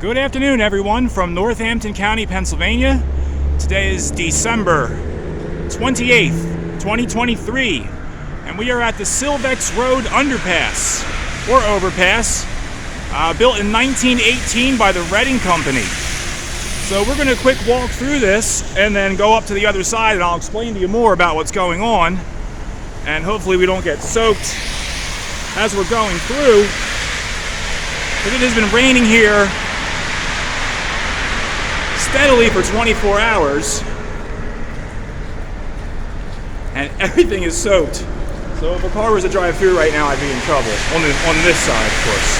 Good afternoon, everyone, from Northampton County, Pennsylvania. Today is December 28th, 2023, and we are at the Silvex Road underpass, or overpass, built in 1918 by the Reading Company. So we're going to quick walk through this and then go up to the other side, and I'll explain to you more about what's going on, and hopefully we don't get soaked as we're going through, but it has been raining here steadily for 24 hours, and everything is soaked. So if a car was to drive through right now, I'd be in trouble. On this side, of course.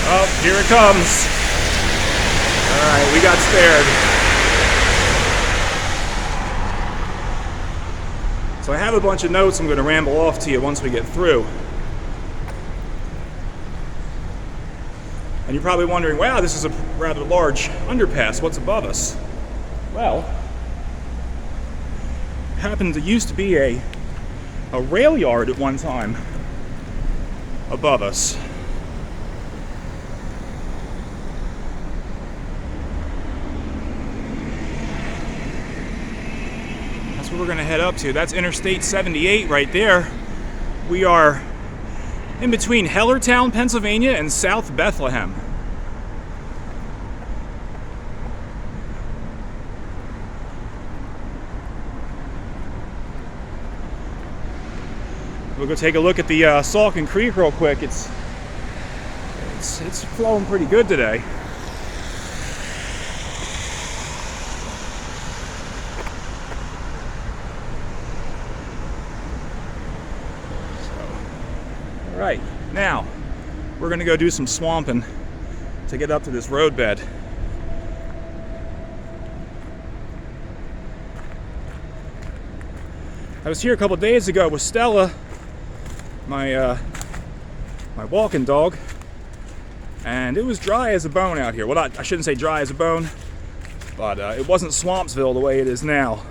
Oh, here it comes. All right, we got spared. So I have a bunch of notes I'm going to ramble off to you once we get through. And you're probably wondering, wow, this is a rather large underpass. What's above us? Well, it happened to used to be a rail yard at one time above us. That's what we're going to head up to. That's Interstate 78 right there. We are in between Hellertown, Pennsylvania, and South Bethlehem. We'll go take a look at the Saucon Creek real quick. It's flowing pretty good today. Right, now we're going to go do some swamping to get up to this roadbed. I was here a couple days ago with Stella, my walking dog, and it was dry as a bone out here. Well, I shouldn't say dry as a bone, but it wasn't Swampsville the way it is now.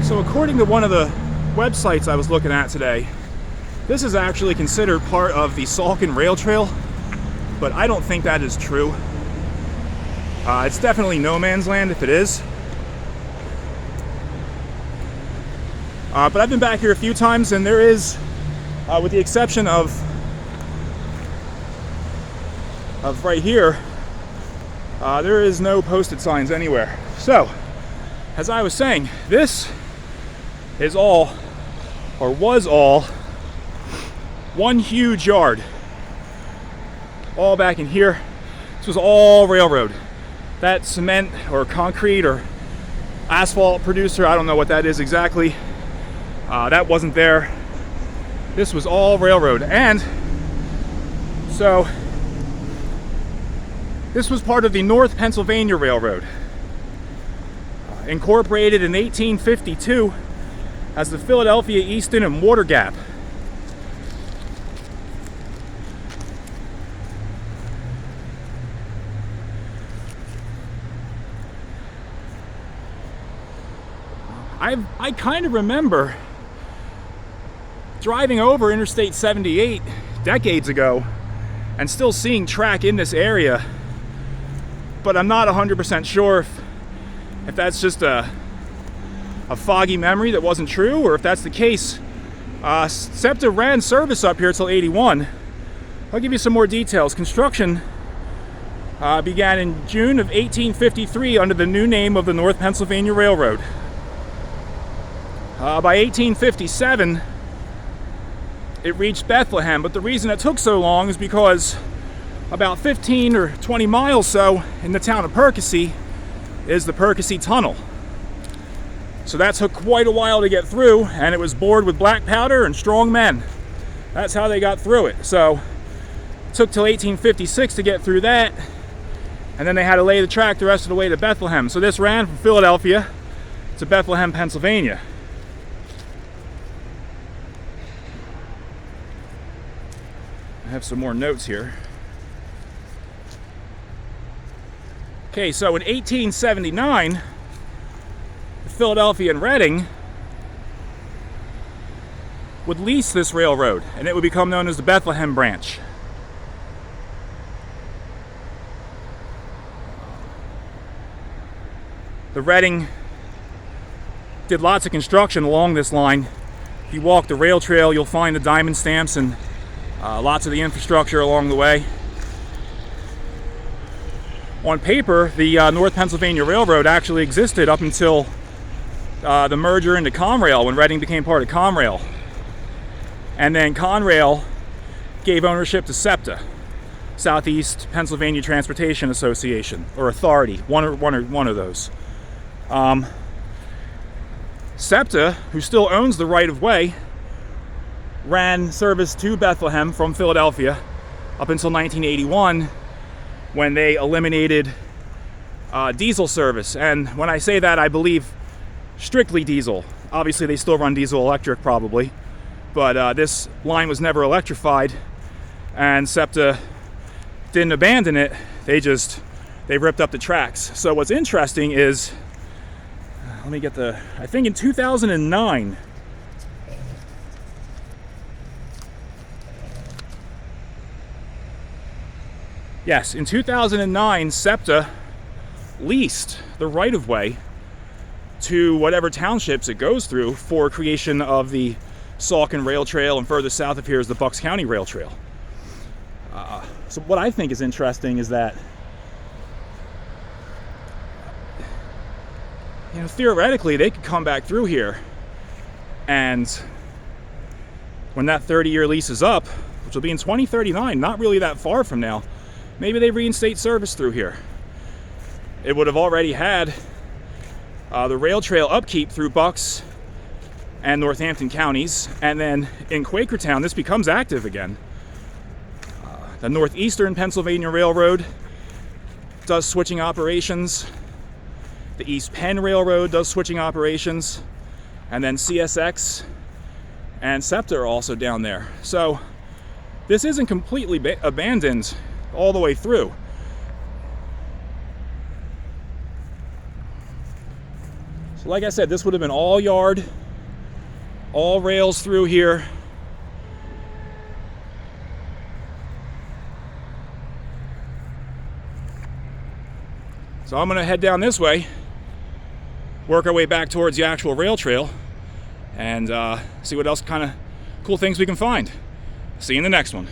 So according to one of the websites I was looking at today, this is actually considered part of the Saucon Rail Trail, but I don't think that is true. It's definitely no man's land if it is. But I've been back here a few times, and there is, with the exception of right here, there is no posted signs anywhere. So, as I was saying, this is all, or was all, one huge yard. All back in here. This was all railroad. That cement or concrete or asphalt producer, I don't know what that is exactly. That wasn't there. This was all railroad. And so this was part of the North Pennsylvania Railroad, incorporated in 1852 as the Philadelphia, Easton, and Water Gap. I kind of remember driving over Interstate 78 decades ago and still seeing track in this area, but I'm not 100% sure if that's just a foggy memory that wasn't true, or if that's the case. SEPTA ran service up here till 81. I'll give you some more details. Construction began in June of 1853 under the new name of the North Pennsylvania Railroad. By 1857, it reached Bethlehem, but the reason it took so long is because about 15 or 20 miles so in the town of Percy is the Percy Tunnel. So that took quite a while to get through, and it was bored with black powder and strong men. That's how they got through it. So it took till 1856 to get through that, and then they had to lay the track the rest of the way to Bethlehem. So this ran from Philadelphia to Bethlehem, Pennsylvania. I have some more notes here. Okay, so in 1879, Philadelphia and Reading would lease this railroad, and it would become known as the Bethlehem branch. The Reading did lots of construction along this line. If you walk the rail trail, you'll find the diamond stamps and lots of the infrastructure along the way. On paper, the North Pennsylvania Railroad actually existed up until the merger into Conrail, when Reading became part of Conrail. And then Conrail gave ownership to SEPTA, Southeast Pennsylvania Transportation Association, or Authority, one of those. SEPTA, who still owns the right-of-way, ran service to Bethlehem from Philadelphia up until 1981, when they eliminated diesel service. And when I say that, I believe strictly diesel. Obviously, they still run diesel electric probably, but this line was never electrified, and SEPTA didn't abandon it. They ripped up the tracks. So what's interesting is, let me get I think in 2009, yes, in 2009, SEPTA leased the right-of-way to whatever townships it goes through for creation of the Saucon Rail Trail, and further south of here is the Bucks County Rail Trail. So what I think is interesting is that, theoretically, they could come back through here, and when that 30-year lease is up, which will be in 2039, not really that far from now, maybe they reinstate service through here. It would have already had the rail trail upkeep through Bucks and Northampton counties, and then in Quakertown, this becomes active again. The Northeastern Pennsylvania Railroad does switching operations. The East Penn Railroad does switching operations, and then CSX and SEPTA are also down there. So this isn't completely abandoned all the way through. So like I said, this would have been all yard, all rails through here. So I'm going to head down this way, work our way back towards the actual rail trail, and see what else kind of cool things we can find. See you in the next one.